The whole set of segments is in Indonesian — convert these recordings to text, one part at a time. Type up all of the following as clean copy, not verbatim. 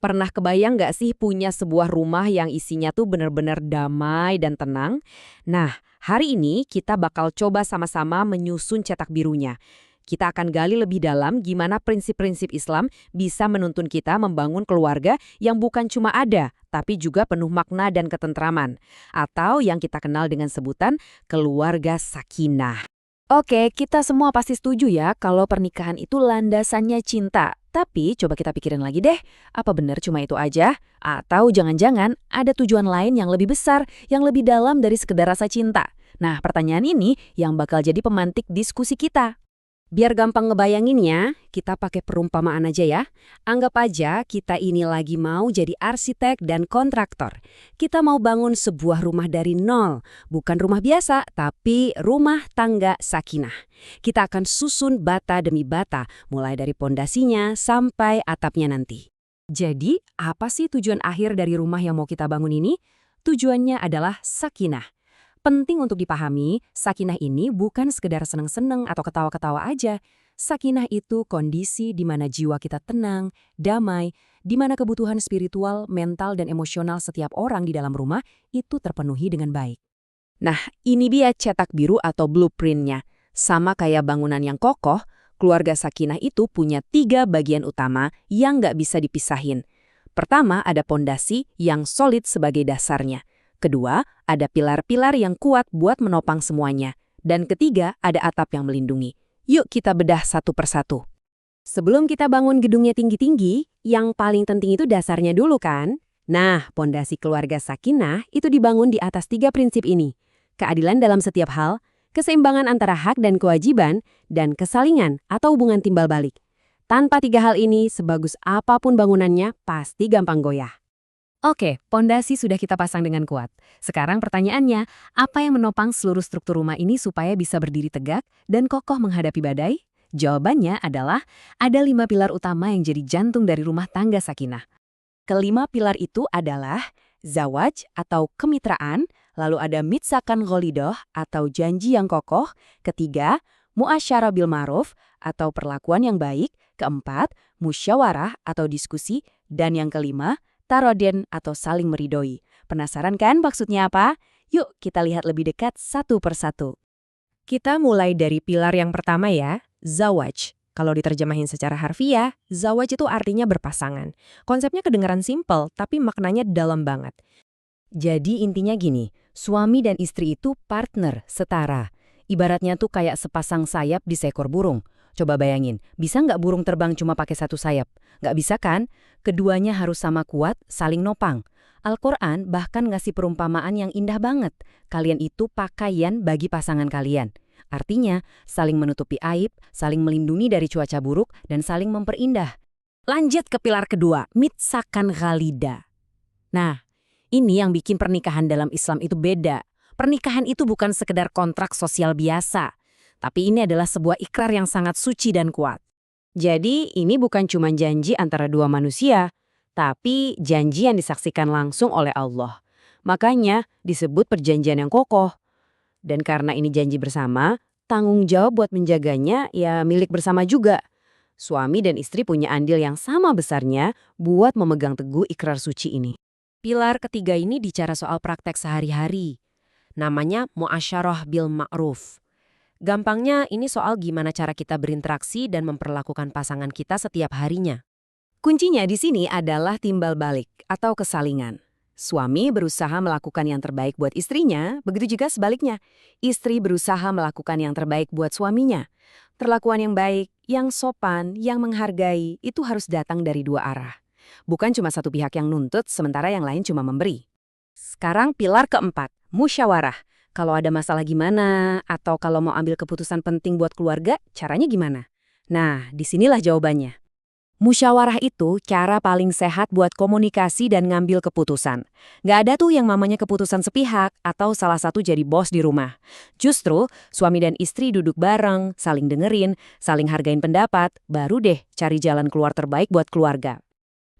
Pernah kebayang nggak sih punya sebuah rumah yang isinya tuh bener-bener damai dan tenang? Nah, hari ini kita bakal coba sama-sama menyusun cetak birunya. Kita akan gali lebih dalam gimana prinsip-prinsip Islam bisa menuntun kita membangun keluarga yang bukan cuma ada, tapi juga penuh makna dan ketentraman. Atau yang kita kenal dengan sebutan keluarga sakinah. Oke, kita semua pasti setuju ya kalau pernikahan itu landasannya cinta. Tapi coba kita pikirin lagi deh, apa benar cuma itu aja? Atau jangan-jangan ada tujuan lain yang lebih besar, yang lebih dalam dari sekedar rasa cinta? Nah, pertanyaan ini yang bakal jadi pemantik diskusi kita. Biar gampang ngebayanginnya, kita pakai perumpamaan aja ya. Anggap aja kita ini lagi mau jadi arsitek dan kontraktor. Kita mau bangun sebuah rumah dari nol. Bukan rumah biasa, tapi rumah tangga sakinah. Kita akan susun bata demi bata, mulai dari pondasinya sampai atapnya nanti. Jadi, apa sih tujuan akhir dari rumah yang mau kita bangun ini? Tujuannya adalah sakinah. Penting untuk dipahami, sakinah ini bukan sekedar seneng-seneng atau ketawa-ketawa aja. Sakinah itu kondisi di mana jiwa kita tenang, damai, di mana kebutuhan spiritual, mental, dan emosional setiap orang di dalam rumah itu terpenuhi dengan baik. Nah, ini dia cetak biru atau blueprintnya. Sama kayak bangunan yang kokoh, keluarga sakinah itu punya 3 bagian utama yang nggak bisa dipisahin. Pertama, ada pondasi yang solid sebagai dasarnya. Kedua, ada pilar-pilar yang kuat buat menopang semuanya. Dan ketiga, ada atap yang melindungi. Yuk kita bedah satu persatu. Sebelum kita bangun gedungnya tinggi-tinggi, yang paling penting itu dasarnya dulu kan? Nah, pondasi keluarga sakinah itu dibangun di atas 3 prinsip ini. Keadilan dalam setiap hal, keseimbangan antara hak dan kewajiban, dan kesalingan atau hubungan timbal balik. Tanpa 3 hal ini, sebagus apapun bangunannya, pasti gampang goyah. Oke, pondasi sudah kita pasang dengan kuat. Sekarang pertanyaannya, apa yang menopang seluruh struktur rumah ini supaya bisa berdiri tegak dan kokoh menghadapi badai? Jawabannya adalah ada 5 pilar utama yang jadi jantung dari rumah tangga sakinah. Kelima pilar itu adalah zawaj atau kemitraan, lalu ada mitsakan ghalidoh atau janji yang kokoh, ketiga, muasyarah bil ma'ruf atau perlakuan yang baik, keempat, musyawarah atau diskusi, dan yang kelima, taroden atau saling meridoi. Penasaran kan maksudnya apa? Yuk kita lihat lebih dekat satu persatu. Kita mulai dari pilar yang pertama ya, zawaj. Kalau diterjemahin secara harfiah, zawaj itu artinya berpasangan. Konsepnya kedengaran simpel, tapi maknanya dalam banget. Jadi intinya gini, suami dan istri itu partner, setara. Ibaratnya tuh kayak sepasang sayap di seekor burung. Coba bayangin, bisa nggak burung terbang cuma pakai satu sayap? Nggak bisa kan? Keduanya harus sama kuat, saling nopang. Al-Quran bahkan ngasih perumpamaan yang indah banget. Kalian itu pakaian bagi pasangan kalian. Artinya, saling menutupi aib, saling melindungi dari cuaca buruk, dan saling memperindah. Lanjut ke pilar kedua, mitsakan ghalida. Nah, ini yang bikin pernikahan dalam Islam itu beda. Pernikahan itu bukan sekedar kontrak sosial biasa. Tapi ini adalah sebuah ikrar yang sangat suci dan kuat. Jadi ini bukan cuma janji antara dua manusia, tapi janji yang disaksikan langsung oleh Allah. Makanya disebut perjanjian yang kokoh. Dan karena ini janji bersama, tanggung jawab buat menjaganya ya milik bersama juga. Suami dan istri punya andil yang sama besarnya buat memegang teguh ikrar suci ini. Pilar ketiga ini bicara soal praktek sehari-hari. Namanya muasyarah bil ma'ruf. Gampangnya ini soal gimana cara kita berinteraksi dan memperlakukan pasangan kita setiap harinya. Kuncinya di sini adalah timbal balik atau kesalingan. Suami berusaha melakukan yang terbaik buat istrinya, begitu juga sebaliknya. Istri berusaha melakukan yang terbaik buat suaminya. Perlakuan yang baik, yang sopan, yang menghargai, itu harus datang dari dua arah. Bukan cuma satu pihak yang nuntut, sementara yang lain cuma memberi. Sekarang pilar keempat, musyawarah. Kalau ada masalah gimana, atau kalau mau ambil keputusan penting buat keluarga, caranya gimana? Nah, disinilah jawabannya. Musyawarah itu cara paling sehat buat komunikasi dan ngambil keputusan. Nggak ada tuh yang namanya keputusan sepihak atau salah satu jadi bos di rumah. Justru, suami dan istri duduk bareng, saling dengerin, saling hargain pendapat, baru deh cari jalan keluar terbaik buat keluarga.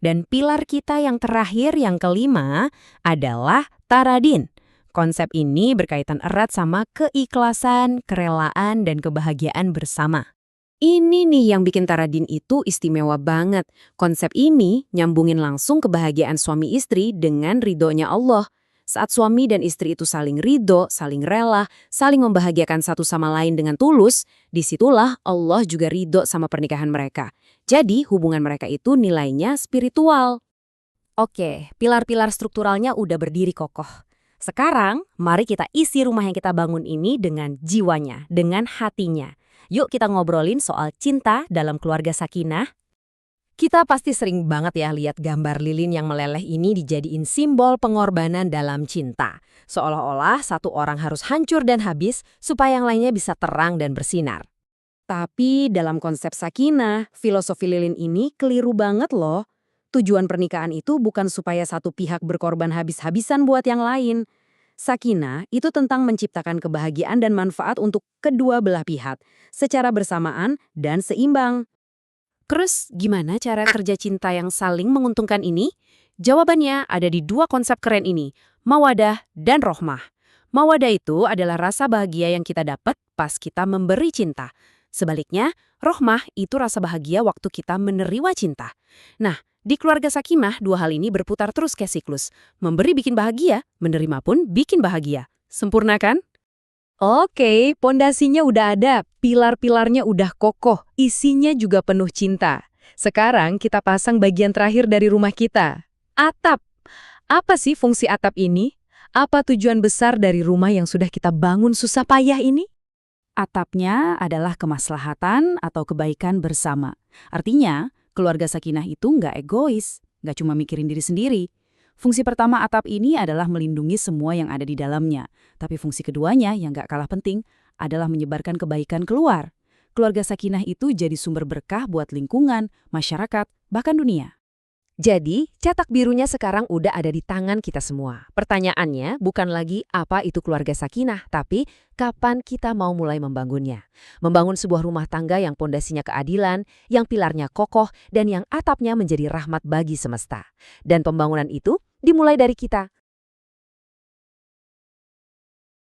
Dan pilar kita yang terakhir, yang kelima, adalah taradin. Konsep ini berkaitan erat sama keikhlasan, kerelaan, dan kebahagiaan bersama. Ini nih yang bikin Taradin itu istimewa banget. Konsep ini nyambungin langsung kebahagiaan suami istri dengan ridhonya Allah. Saat suami dan istri itu saling ridho, saling rela, saling membahagiakan satu sama lain dengan tulus, disitulah Allah juga ridho sama pernikahan mereka. Jadi hubungan mereka itu nilainya spiritual. Oke, pilar-pilar strukturalnya udah berdiri kokoh. Sekarang, mari kita isi rumah yang kita bangun ini dengan jiwanya, dengan hatinya. Yuk kita ngobrolin soal cinta dalam keluarga sakinah. Kita pasti sering banget ya lihat gambar lilin yang meleleh ini dijadiin simbol pengorbanan dalam cinta. Seolah-olah satu orang harus hancur dan habis supaya yang lainnya bisa terang dan bersinar. Tapi dalam konsep sakinah, filosofi lilin ini keliru banget loh. Tujuan pernikahan itu bukan supaya satu pihak berkorban habis-habisan buat yang lain. Sakinah itu tentang menciptakan kebahagiaan dan manfaat untuk kedua belah pihak, secara bersamaan dan seimbang. Terus gimana cara kerja cinta yang saling menguntungkan ini? Jawabannya ada di dua konsep keren ini, mawadah dan rohmah. Mawadah itu adalah rasa bahagia yang kita dapat pas kita memberi cinta. Sebaliknya, rohmah itu rasa bahagia waktu kita menerima cinta. Nah, di keluarga Sakinah, dua hal ini berputar terus kayak siklus. Memberi bikin bahagia, menerima pun bikin bahagia. Sempurna kan? Oke, pondasinya udah ada, pilar-pilarnya udah kokoh, isinya juga penuh cinta. Sekarang kita pasang bagian terakhir dari rumah kita. Atap. Apa sih fungsi atap ini? Apa tujuan besar dari rumah yang sudah kita bangun susah payah ini? Atapnya adalah kemaslahatan atau kebaikan bersama. Artinya, keluarga sakinah itu nggak egois, nggak cuma mikirin diri sendiri. Fungsi pertama atap ini adalah melindungi semua yang ada di dalamnya. Tapi fungsi keduanya yang nggak kalah penting adalah menyebarkan kebaikan keluar. Keluarga sakinah itu jadi sumber berkah buat lingkungan, masyarakat, bahkan dunia. Jadi, cetak birunya sekarang udah ada di tangan kita semua. Pertanyaannya bukan lagi apa itu keluarga sakinah, tapi kapan kita mau mulai membangunnya. Membangun sebuah rumah tangga yang pondasinya keadilan, yang pilarnya kokoh, dan yang atapnya menjadi rahmat bagi semesta. Dan pembangunan itu dimulai dari kita.